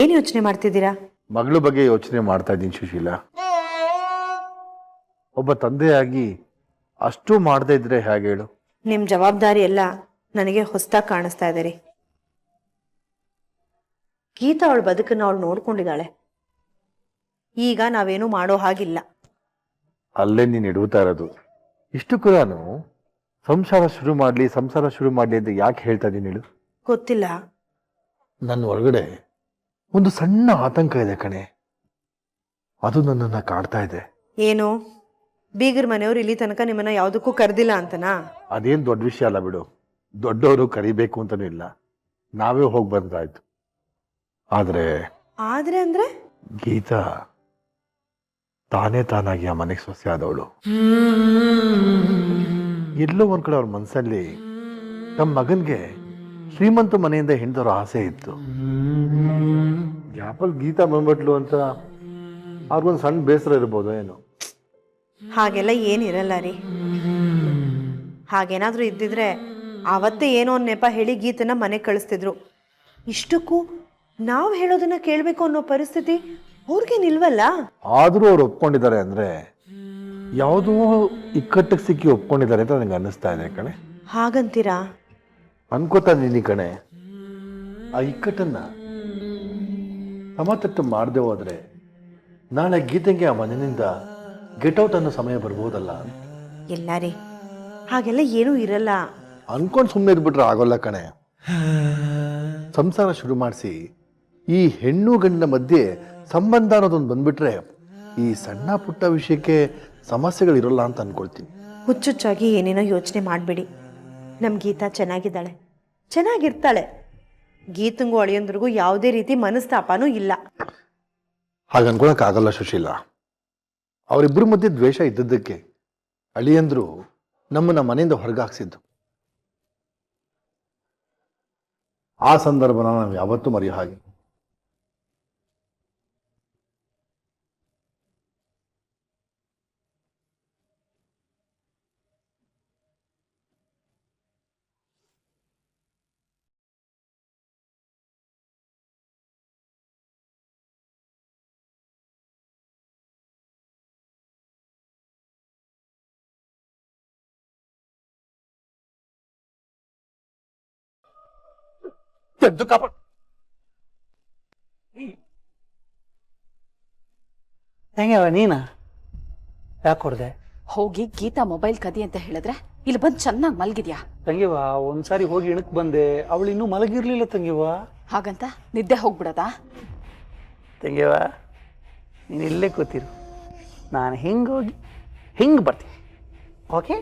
ಏನು ಯೋಚನೆ ಮಾಡ್ತಿದ್ದೀರಾ? ಮಗಳ ಬಗ್ಗೆ ಯೋಚನೆ ಮಾಡ್ತಾ ಇದ್ದೀನಿ ಸುಶೀಲಾ. ಒಬ್ಬ ತಂದೆಯಾಗಿ ಅಷ್ಟು ಮಾಡದೇ ಇದ್ರೆ ಹೇಗೆ ಹೇಳು? ನಿಮ್ಮ ಜವಾಬ್ದಾರಿ ಎಲ್ಲ ನನಗೆ ಹೊಸದಾಗಿ ಕಾಣಿಸ್ತಾ ಇದೆ ರೀ. ಗೀತಾ ಅವಳ ಬದುಕನ್ನು ಅವಳು ನೋಡ್ಕೊಂಡಿದ್ದಾಳೆ. ಈಗ ನಾವೇನು ಮಾಡೋ ಹಾಗಿಲ್ಲ. ಅಲ್ಲೇ ನೀನು ಇಡುತ್ತಾ ಇರೋದು. ಇಷ್ಟು ಕೂಡ ಸಂಸಾರ ಶುರು ಮಾಡಲಿ ಅಂತ ಯಾಕೆ ಹೇಳ್ತಾ ಇದ್ದೀನಿ ಹೇಳು? ಗೊತ್ತಿಲ್ಲ. ನನ್ನ ಒಳಗಡೆ ಒಂದು ಸಣ್ಣ ಆತಂಕ ಇದೆ ಕಣೆ. ಅದು ನನ್ನನ್ನು ಕಾಡ್ತಾ ಇದೆ. ಏನು, ಬೀಗರ ಮನೆಯವರು ಇಲ್ಲಿ ತನಕ ನಿಮ್ಮನ್ನ ಯಾವುದಕ್ಕೂ ಕರೆದಿಲ್ಲ ಅಂತನಾ? ಅದೇನು ದೊಡ್ಡ ವಿಷಯ ಅಲ್ಲ ಬಿಡು. ದೊಡ್ಡವರು ಕರಿಬೇಕು ಅಂತನೂ ಇಲ್ಲ, ನಾವೇ ಹೋಗಿ ಬಂದಾಯ್ತು. ಆದ್ರೆ ಅಂದ್ರೆ ಗೀತಾ ತಾನಾಗಿ ಆ ಮನೆಗೆ ಸೊಸೆ ಆದವಳು. ಎಲ್ಲೋ ಒಂದ್ ಕಡೆ ಅವ್ರ ಮನಸ್ಸಲ್ಲಿ ತಮ್ಮ ಮಗನ್ಗೆ ಶ್ರೀಮಂತ ಮನೆಯಿಂದ ಹೆಣ್ದವ್ರ ಆಸೆ ಇತ್ತು. ಗ್ಯಾಪಲ್ ಗೀತಾ ಬಂದ್ಬಿಟ್ಲು ಅಂತ ಅವ್ರಿಗೊಂದು ಸಣ್ಣ ಬೇಸರ ಇರ್ಬೋದು ಏನೋ. ಹಾಗೆಲ್ಲ ಏನಿರಲ್ಲ ರೀ. ಹಾಗೇನಾದ್ರೂ ಇದ್ದಿದ್ರೆ ಅವತ್ತೇ ಏನೋ ಒಂದು ನೆಪ ಹೇಳಿ ಗೀತನ ಮನೆಗೆ ಕಳಿಸ್ತಿದ್ರು. ಇಷ್ಟಕ್ಕೂ ನಾವು ಹೇಳೋದನ್ನ ಕೇಳಬೇಕು ಅನ್ನೋ ಪರಿಸ್ಥಿತಿ ಅವ್ರಿಗೆ ನಿಲ್ವಲ್ಲ. ಆದ್ರೂ ಅವ್ರು ಒಪ್ಕೊಂಡಿದ್ದಾರೆ ಅಂದ್ರೆ ಯಾವುದೋ ಇಕ್ಕಟ್ಟಿಗೆ ಸಿಕ್ಕಿ ಒಪ್ಕೊಂಡಿದ್ದಾರೆ ಅಂತ ನನಗೆ ಅನ್ನಿಸ್ತಾ ಇದೆ ಕಣೆ. ಹಾಗಂತೀರಾ? ಅನ್ಕೋತಾ ಇದೀನಿ ಕಣೆ. ಆ ಇಕ್ಕಟ್ಟನ್ನ ಸಮತಟ್ಟು ಮಾಡದೆ ಹೋದ್ರೆ ನಾಳೆ ಗೀತೆಗೆ ಆ ಮನೆಯಿಂದ ಗೆಟ್ಔಟ್ ಅನ್ನೋ ಸಮಯ ಬರ್ಬೋದಲ್ಲ. ಇಲ್ಲ ರೀ, ಹಾಗೆಲ್ಲ ಏನೂ ಇರಲ್ಲ. ಅನ್ಕೊಂಡು ಸುಮ್ಮನೆ ಇದ್ಬಿಟ್ರೆ ಆಗೋಲ್ಲ ಕಣೆ. ಸಂಸಾರ ಶುರು ಮಾಡಿಸಿ ಈ ಹೆಣ್ಣು ಗಂಡಿನ ಮಧ್ಯೆ ಸಂಬಂಧ ಅನ್ನೋದೊಂದು ಬಂದ್ಬಿಟ್ರೆ ಈ ಸಣ್ಣ ಪುಟ್ಟ ವಿಷಯಕ್ಕೆ ಸಮಸ್ಯೆಗಳಿರಲ್ಲ ಅಂತ ಅನ್ಕೊಳ್ತೀನಿ. ಹುಚ್ಚುಚ್ಚಾಗಿ ಏನೇನೋ ಯೋಚನೆ ಮಾಡಬೇಡಿ. ನಮ್ಮ ಗೀತಾ ಚೆನ್ನಾಗಿದ್ದಾಳೆ, ಚೆನ್ನಾಗಿರ್ತಾಳೆ. ಗೀತಂಗೂ ಅಳಿಯಂದ್ರಿಗೂ ಯಾವುದೇ ರೀತಿ ಮನಸ್ತಾಪನೂ ಇಲ್ಲ. ಹಾಗೆ ಅನ್ಕೊಳಕ್ಕಾಗಲ್ಲ ಸುಶೀಲಾ. ಅವರಿಬ್ಬರ ಮಧ್ಯೆ ದ್ವೇಷ ಇದ್ದದ್ದಕ್ಕೆ ಅಳಿಯಂದ್ರು ನಮ್ಮನ್ನ ಮನೆಯಿಂದ ಹೊರಗೆ ಹಾಕ್ಸಿದ್ದು. ಆ ಸಂದರ್ಭನ ನಾವು ಯಾವತ್ತೂ ಮರೆಯೋ ಹಾಗೆ. ಎದ್ದು ಕಾಪಾಡು. ಹೆಂಗವ ನೀನ ಯಾಕೆ ಹೊಡೆದೆ? ಹೋಗಿ ಗೀತಾ ಮೊಬೈಲ್ ಕದಿ ಅಂತ ಹೇಳಿದ್ರೆ ಇಲ್ಲಿ ಬಂದು ಚೆನ್ನಾಗಿ ಮಲಗಿದ್ಯಾ? ತಂಗಿವ ಒಂದ್ಸಾರಿ ಹೋಗಿ ಇಣಕ್ ಬಂದೆ, ಅವಳು ಇನ್ನೂ ಮಲಗಿರ್ಲಿಲ್ಲ ತಂಗಿವ. ಹಾಗಂತ ನಿದ್ದೆ ಹೋಗ್ಬಿಡದಾ? ತಂಗಿವ ನೀನು ಇಲ್ಲೇ ಕೂತಿರು, ನಾನು ಹಿಂಗೋಗಿ ಹಿಂಗೆ ಬರ್ತೀನಿ. ಓಕೆ?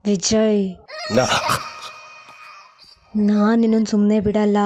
ವಿಜಯ್, ನಾನು ನಿನ್ನನ್ನು ಸುಮ್ಮನೆ ಬಿಡಲ್ಲ.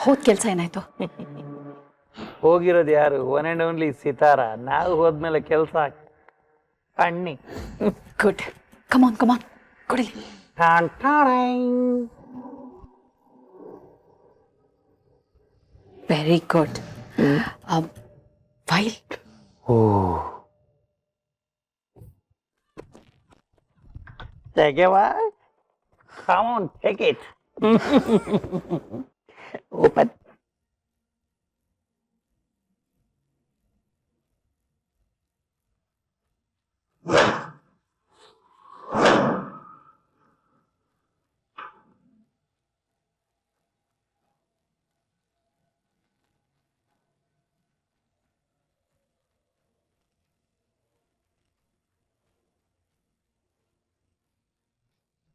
ಹೋದ್ ಕೆಲ್ಸ ಏನಾಯ್ತು? ಹೋಗಿರೋದು ಯಾರು? One and only Sitara. ನಾವು ಹೋದ್ಮೇಲೆ ಕೆಲಸ ಕಣ್ಣಿ. ಗುಡ್. ಕಮಾನ್ ಕಮಾನ್, ಕೊಡಿಲಿ. Very good. ಫೈಲ್. ಓ, ತೆಗೆವಾ? Come on, take it. Open.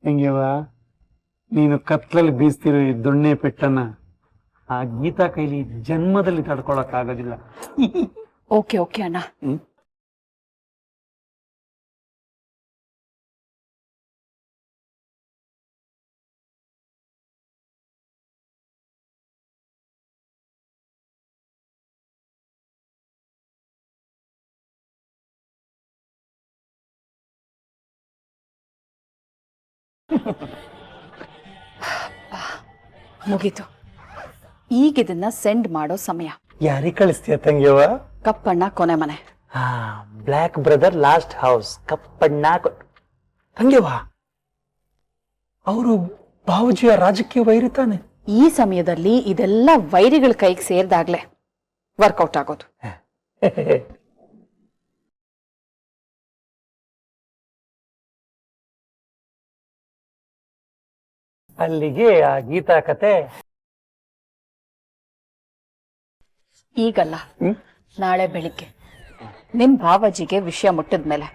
ಹೆಂಗೆವಾ, ನೀನು ಕತ್ಲಲ್ಲಿ ಬೀಸ್ತಿರೋ ಈ ದೊಣ್ಣೆ ಪೆಟ್ಟನ್ನ ಆ ಗೀತಾ ಕೈಲಿ ಜನ್ಮದಲ್ಲಿ ತಡ್ಕೊಳಕ್ ಆಗೋದಿಲ್ಲ. ಓಕೆ ಓಕೆ ಅಣ್ಣ. ಮುಗೀತು. ಈಗ ಇದನ್ನ ಸೆಂಡ್ ಮಾಡೋ ಸಮಯ. ಯಾರಿಗೆ ಕಳಿಸ್ತೀಯ ತಂಗಿಯವ? ಕಪ್ಪಣ್ಣ ಕೊನೆ ಮನೆ. Black brother last house, Kappanna. ತಂಗಿಯವ, ಅವರು ಬಾವುಜಿಯ ರಾಜಕೀಯ ವೈರಿ ತಾನೆ? ಈ ಸಮಯದಲ್ಲಿ ಇದೆಲ್ಲ ವೈರಿಗಳ ಕೈಗೆ ಸೇರಿದಾಗ್ಲೇ ವರ್ಕೌಟ್ ಆಗೋದು. ಅಲ್ಲಿಗೆ ಆ ಗೀತಾ ಕತೆ. ಈಗಲ್ಲ, ನಾಳೆ ಬೆಳಿಗ್ಗೆ ನಿಮ್ ಭಾವಜಿಗೆ ವಿಷಯ ಮುಟ್ಟಿದ್ಮೇಲೆ.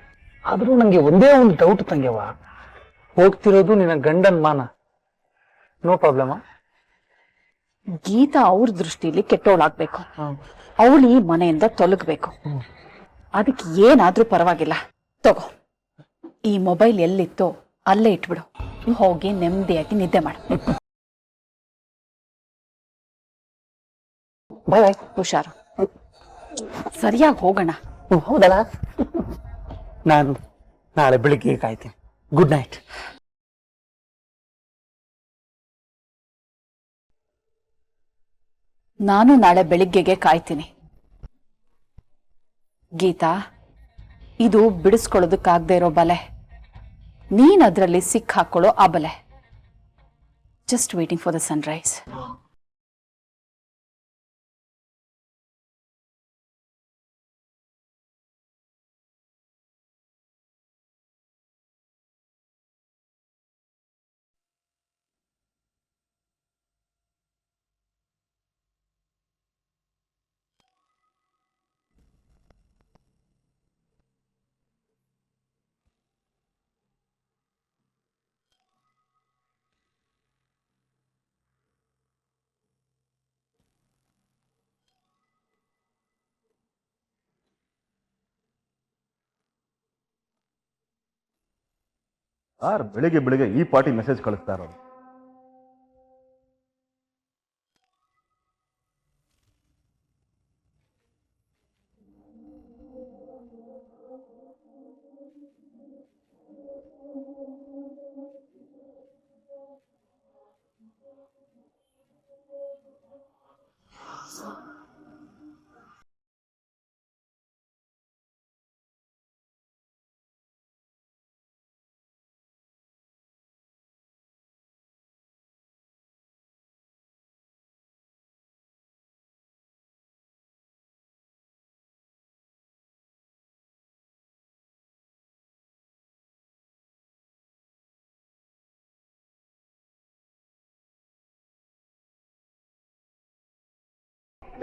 ಆದ್ರೂ ನಂಗೆ ಒಂದೇ ಒಂದು ಡೌಟ್ ತಂಗ್ಯವ, ಹೋಗ್ತಿರೋದು ನಿನ್ನ ಗಂಡನ್ ಮಾನ. No problem. ಗೀತಾ ಅವ್ರ ದೃಷ್ಟಿಲಿ ಕೆಟ್ಟೋಳಾಗ್ಬೇಕು, ಅವಳು ಈ ಮನೆಯಿಂದ ತೊಲಗಬೇಕು. ಅದಕ್ಕೆ ಏನಾದ್ರೂ ಪರವಾಗಿಲ್ಲ, ತಗೋ ಈ ಮೊಬೈಲ್ ಎಲ್ಲಿತ್ತೋ ಅಲ್ಲೇ ಇಟ್ಬಿಡು. ಹೋಗಿ ನೆಮ್ಮದಿಯಾಗಿ ನಿದ್ದೆ ಮಾಡು. ಬಾಯ್ ಬಾಯ್. ಹುಷಾರು. ಸರಿಯಾಗಿ ಹೋಗೋಣ. ಹೌದಲ್ಲ, ನಾನು ನಾಳೆ ಬೆಳಿಗ್ಗೆ ಕಾಯ್ತೀನಿ. Good night. ನಾನು ನಾಳೆ ಬೆಳಿಗ್ಗೆಗೆ ಕಾಯ್ತೀನಿ. ಗೀತಾ, ಇದು ಬಿಡಿಸ್ಕೊಳ್ಳೋದಕ್ಕಾಗದೇ ಇರೋ ಬಲೆ. ನೀನ್ ಅದರಲ್ಲಿ ಸಿಕ್ ಹಾಕೊಳ್ಳೋ ಆ ಬಲೆ. Just waiting for the Sunrise. ಬೆಳಿಗ್ಗೆ ಬೆಳಿಗ್ಗೆ ಈ ಪಾರ್ಟಿ ಮೆಸೇಜ್ ಕಳಿಸ್ತಾ ಇರೋದು.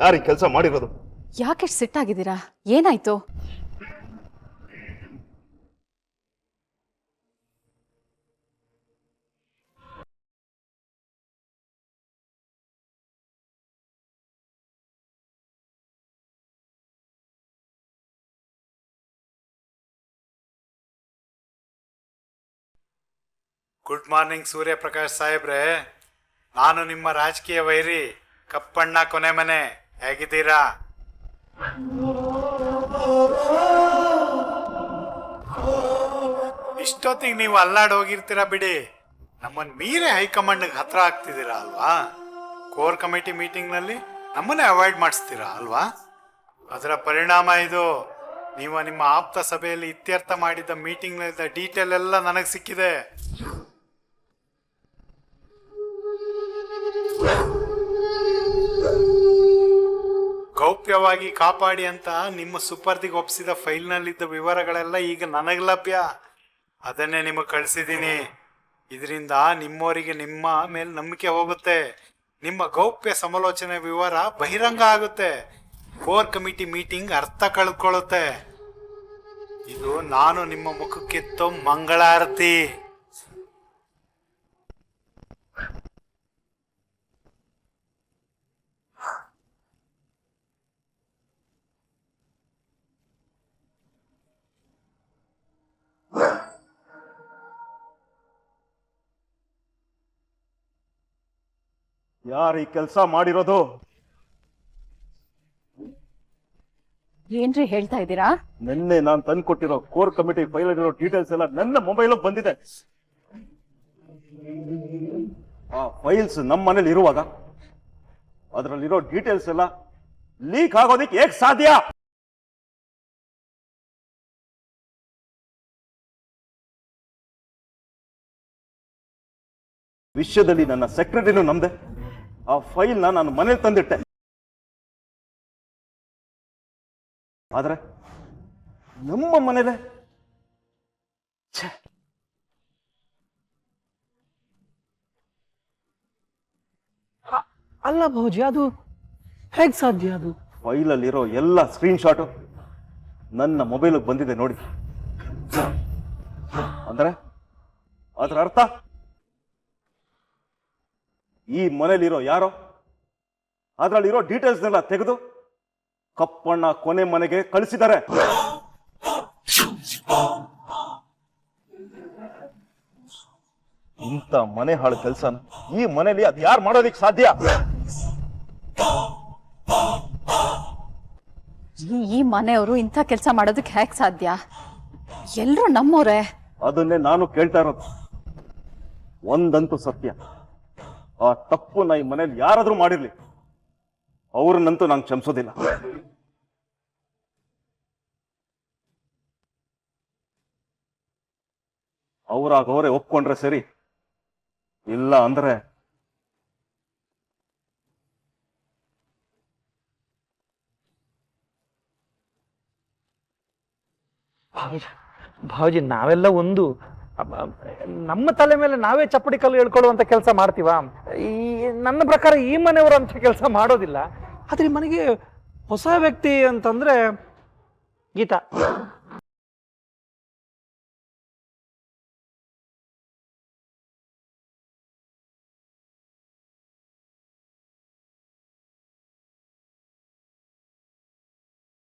ಯಾರು ಈ ಕೆಲಸ ಮಾಡಿರೋದು? ಯಾಕೆಷ್ಟು ಸಿಟ್ಟಾಗಿದ್ದೀರಾ? ಏನಾಯ್ತು? ಗುಡ್ ಮಾರ್ನಿಂಗ್ ಸೂರ್ಯಪ್ರಕಾಶ್ ಸಾಹೇಬ್ರೆ. ನಾನು ನಿಮ್ಮ ರಾಜಕೀಯ ವೈರಿ ಕಪ್ಪಣ್ಣ ಕೊನೆ ಮನೆ ಹೇಗಿದ್ದೀರಾ? ಇಷ್ಟೊತ್ತಿಗೆ ನೀವು ಅಲ್ಲಾಡ್ ಹೋಗಿರ್ತೀರಾ ಬಿಡಿ. ನಮ್ಮನ್ನ ಮೀರೇ ಹೈಕಮಾಂಡ್ಗೆ ಹತ್ರ ಆಗ್ತಿದ್ದೀರಾ ಅಲ್ವಾ? ಕೋರ್ ಕಮಿಟಿ ಮೀಟಿಂಗ್ನಲ್ಲಿ ನಮ್ಮನ್ನೇ ಅವಾಯ್ಡ್ ಮಾಡಿಸ್ತೀರಾ ಅಲ್ವಾ? ಅದರ ಪರಿಣಾಮ ಇದು. ನೀವು ನಿಮ್ಮ ಆಪ್ತ ಸಭೆಯಲ್ಲಿ ಇತ್ಯರ್ಥ ಮಾಡಿದ ಮೀಟಿಂಗ್ನ ಡೀಟೇಲ್ ಎಲ್ಲ ನನಗೆ ಸಿಕ್ಕಿದೆ. ಗೌಪ್ಯವಾಗಿ ಕಾಪಾಡಿ ಅಂತ ನಿಮ್ಮ ಸುಪರ್ದಿಗೆ ಒಪ್ಪಿಸಿದ ಫೈಲ್ನಲ್ಲಿದ್ದ ವಿವರಗಳೆಲ್ಲ ಈಗ ನನಗೆ ಲಭ್ಯ. ಅದನ್ನೇ ನಿಮಗೆ ಕಳಿಸಿದ್ದೀನಿ. ಇದರಿಂದ ನಿಮ್ಮವರಿಗೆ ನಿಮ್ಮ ಮೇಲೆ ನಂಬಿಕೆ ಹೋಗುತ್ತೆ. ನಿಮ್ಮ ಗೌಪ್ಯ ಸಮಾಲೋಚನೆ ವಿವರ ಬಹಿರಂಗ ಆಗುತ್ತೆ. ಕೋರ್ ಕಮಿಟಿ ಮೀಟಿಂಗ್ ಅರ್ಥ ಕಳ್ಕೊಳ್ಳುತ್ತೆ. ಇದು ನಾನು ನಿಮ್ಮ ಮುಖಕ್ಕೆತ್ತೋ ಮಂಗಳಾರತಿ. ಯಾರು ಈ ಕೆಲಸ ಮಾಡಿರೋದು? ಏನ್ರಿ ಹೇಳ್ತಾ ಇದ್ದೀರಾ? ನಿನ್ನೆ ನಾನು ತಂದು ಕೊಟ್ಟಿರೋ ಕೋರ್ ಕಮಿಟಿ ಫೈಲ್ ಇರೋ ಡೀಟೇಲ್ಸ್ ಎಲ್ಲ ನನ್ನ ಮೊಬೈಲ್ ಬಂದಿದೆ. ಆ ಫೈಲ್ಸ್ ನಮ್ಮ ಮನೇಲಿ ಇರುವಾಗ ಅದರಲ್ಲಿರೋ ಡೀಟೇಲ್ಸ್ ಎಲ್ಲ ಲೀಕ್ ಆಗೋದಿಕ್ಕೆ ಹೇಗೆ ಸಾಧ್ಯ? ವಿಷಯದಲ್ಲಿ ನನ್ನ ಸೆಕ್ರೆಟರಿನೂ ನಮ್ದೆ. ಆ ಫೈಲ್ನ ನಾನು ಮನೇಲಿ ತಂದಿಟ್ಟೆ. ಆದ್ರೆ ನಮ್ಮ ಮನೇಲೆ ಅಲ್ಲ ಭೌಜಿ, ಅದು ಹೇಗ್ ಸಾಧ್ಯ? ಅದು ಫೈಲಲ್ಲಿರೋ ಎಲ್ಲ ಸ್ಕ್ರೀನ್ ಶಾಟು ನನ್ನ ಮೊಬೈಲಿಗೆ ಬಂದಿದೆ ನೋಡಿ. ಅಂದ್ರೆ ಅದರ ಅರ್ಥ ಈ ಮನೇಲಿರೋ ಯಾರೋ ಅದರಲ್ಲಿರೋ ಡೀಟೇಲ್ಸ್ನೆಲ್ಲ ತೆಗೆದು ಕಪ್ಪಣ್ಣ ಕೊನೆ ಮನೆಗೆ ಕಳಿಸಿದ್ದಾರೆ. ಇಂಥ ಮನೆ ಹಾಳು ಕೆಲಸನ ಈ ಮನೇಲಿ ಅದು ಯಾರು ಮಾಡೋದಿಕ್ ಸಾಧ್ಯ? ಈ ಮನೆಯವರು ಇಂಥ ಕೆಲಸ ಮಾಡೋದಕ್ಕೆ ಹೇಗೆ ಸಾಧ್ಯ? ಎಲ್ರು ನಮ್ಮವ್ರೆ. ಅದನ್ನೇ ನಾನು ಕೇಳ್ತಾ ಇರೋದು. ಒಂದಂತೂ ಸತ್ಯ, ಆ ತಪ್ಪನ್ನ ಈ ಮನೇಲಿ ಯಾರಾದ್ರೂ ಮಾಡಿರ್ಲಿ, ಅವ್ರನ್ನಂತೂ ನಾನು ಕ್ಷಮಿಸೋದಿಲ್ಲ. ಅವರಾಗ ಅವರೇ ಒಪ್ಕೊಂಡ್ರೆ ಸರಿ, ಇಲ್ಲ ಅಂದ್ರೆ ಭಾವಜಿ, ನಾವೆಲ್ಲ ಒಂದು ನಮ್ಮ ತಲೆ ಮೇಲೆ ನಾವೇ ಚಪ್ಪಡಿ ಕಲ್ಲು ಹೇಳ್ಕೊಳ್ಳುವಂತ ಕೆಲಸ ಮಾಡ್ತೀವ? ಈ ನನ್ನ ಪ್ರಕಾರ ಈ ಮನೆಯವರು ಅಂತ ಕೆಲಸ ಮಾಡೋದಿಲ್ಲ. ಆದ್ರೆ ಈ ಮನೆಗೆ ಹೊಸ ವ್ಯಕ್ತಿ ಅಂತಂದ್ರೆ ಗೀತಾ.